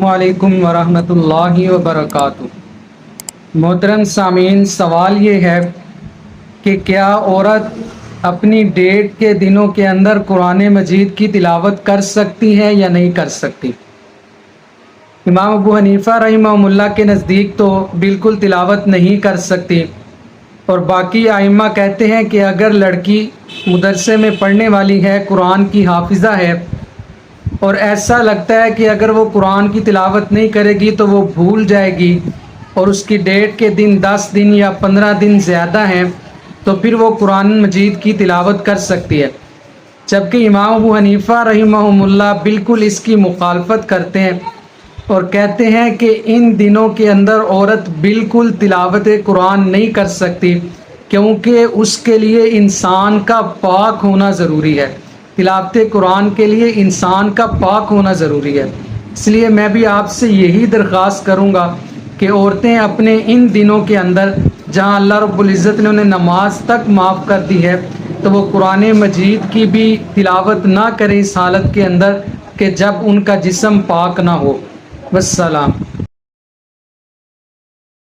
وعلیکم ورحمۃ اللہ وبرکاتہ۔ محترم سامعین، سوال یہ ہے کہ کیا عورت اپنی ڈیٹ کے دنوں کے اندر قرآن مجید کی تلاوت کر سکتی ہے یا نہیں کر سکتی؟ امام ابو حنیفہ رحمہ اللہ کے نزدیک تو بالکل تلاوت نہیں کر سکتی، اور باقی ائمہ کہتے ہیں کہ اگر لڑکی مدرسے میں پڑھنے والی ہے، قرآن کی حافظہ ہے، اور ایسا لگتا ہے کہ اگر وہ قرآن کی تلاوت نہیں کرے گی تو وہ بھول جائے گی، اور اس کی ڈیٹ کے دن 10 دن یا 15 دن زیادہ ہیں، تو پھر وہ قرآن مجید کی تلاوت کر سکتی ہے۔ جبکہ امام ابو حنیفہ رحمہ اللہ بالکل اس کی مخالفت کرتے ہیں اور کہتے ہیں کہ ان دنوں کے اندر عورت بالکل تلاوت قرآن نہیں کر سکتی، کیونکہ اس کے لیے انسان کا پاک ہونا ضروری ہے۔ تلاوت قرآن کے لیے انسان کا پاک ہونا ضروری ہے۔ اس لیے میں بھی آپ سے یہی درخواست کروں گا کہ عورتیں اپنے ان دنوں کے اندر جہاں اللہ رب العزت نے انہیں نماز تک معاف کر دی ہے، تو وہ قرآن مجید کی بھی تلاوت نہ کریں اس حالت کے اندر کہ جب ان کا جسم پاک نہ ہو۔ والسلام۔